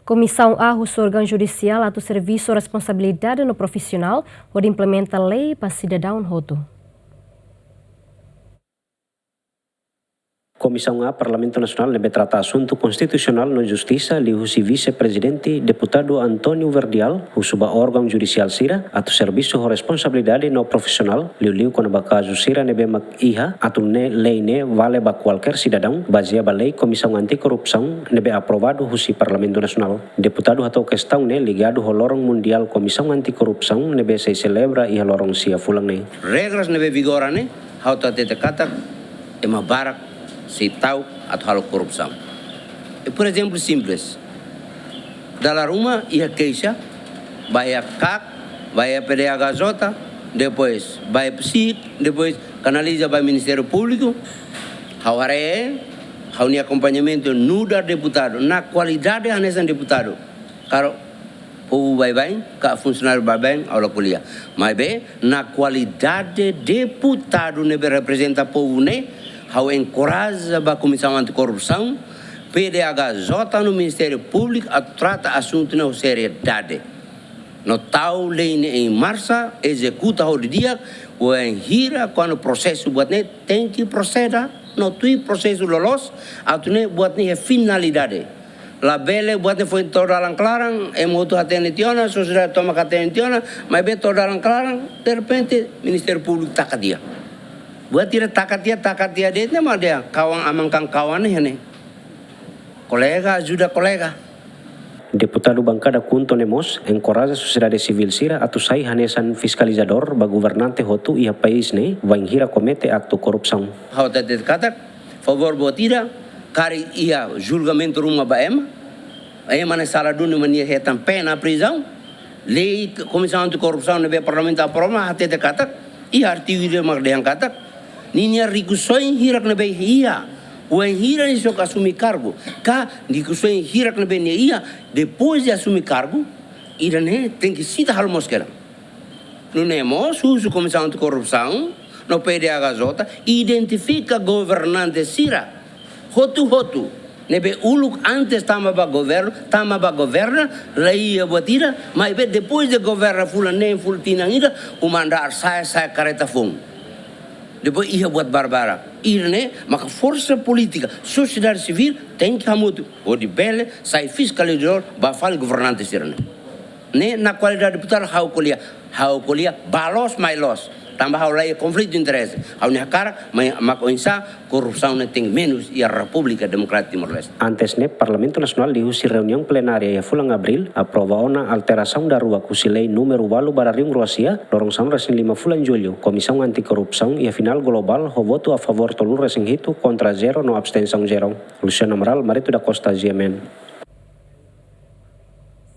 Comissão Arros órgão judicial atau serviço responsabilidade no profissional onde implementa lei para cidadão roto. Comissão A Parlamento Nacional nebe trata assunto constitucional no Justiça lihusi vice-presidente deputado Antônio Verdial husuba órgão judicial sira atau serviço responsabilidade no profissional liu quando caso sira nebe mak iha atau ne lei ne vale ba qualquer cidadão baseada lei Comissão Anticorrupção nebe aprovado husi Parlamento Nacional. Deputado atau questão ne ligado ao lorong mundial Comissão Anticorrupção nebe se celebra iha lorong sia fulang ne. Regras nebe vigora ne hau tete kata ema barak se tahu atau hal korupsi. Por exemplo simples, dalam rumah ia queixa, vai a CAC, vai a PDHJ, depois vai a PSIC, depois canaliza para o Ministério Público, hau ni acompanhamento no da deputado, na qualidade de deputado. Kalau povo vai bem, ka funcionário vai bem, aula kuliah. Mas bem, na qualidade deputado nebe representa povo ne, hau encoraja a Comissão Anticorrupção, PDHJ no Ministério Público a trata assunto na seriedade. No tal lei em marcha, executa o dia, o enhira quando o processo buat ne tem que proceder, no tui processo lolos, atau ne buat ne finalidade. La bele buat ne foi toda larang-larang, emoto atentiona, sociedade toma atentiona, mas bem toda larang-larang, de repente Ministério Público taca dia. Buat tidak takat dia deh mah dia kawang amangkang kawan nih kolega ajuda kolega. Deputado bancada Kunto Nemos encoraja sociedade civil sira atau sai hanesan fiscalizador ba governante hotu ia país ne vai hira comete acto corrupção. Hau tete kata favor buat tidak kari ia julgamento rumah ba ema ne sala dunu mania hetan pena prisão lei Comissão Anticorrupção nebe parlamento aprova tete kata ia artigo dia mak yang kata ninya rikusoi hirak nebe ia uen hira ni sok assumir cargo ka rikusoi hirak nebe ia depois de assumir cargo irane tem que cita hal mosquera no nemos uso Comissão Anticorrupção no PDHJ identifica governante sira hotu nebe uluk antes tama ba governa laia botira mas depois de governa fulan nem fultina ida o mandar saya careta fung. Depois ia buat barbara. Irne, maka força política, sociedade civil tem que hamutu. O de bele, sai fiscalizador, bafal governante sirne. Ne na qualidade deputado hau kolia, balos mai los. Tambah hau lai konflik de interesse. Hau ni hakara, maka insa korupção ne tem menos e a República Democrática Timor-Leste. Antes ne Parlamento Nacional dihusi reunião plenária ya fulang Abril aprova ona alteração da rua kusi lei número 8 barariung Ruasia lorong sang resin 5 fulan Julho. Comissão Anticorrupção e a final global ho voto a favor tolun resin hitu contra 0 no abstenção 0. Luciano Amaral, Marito da Costa, GMN.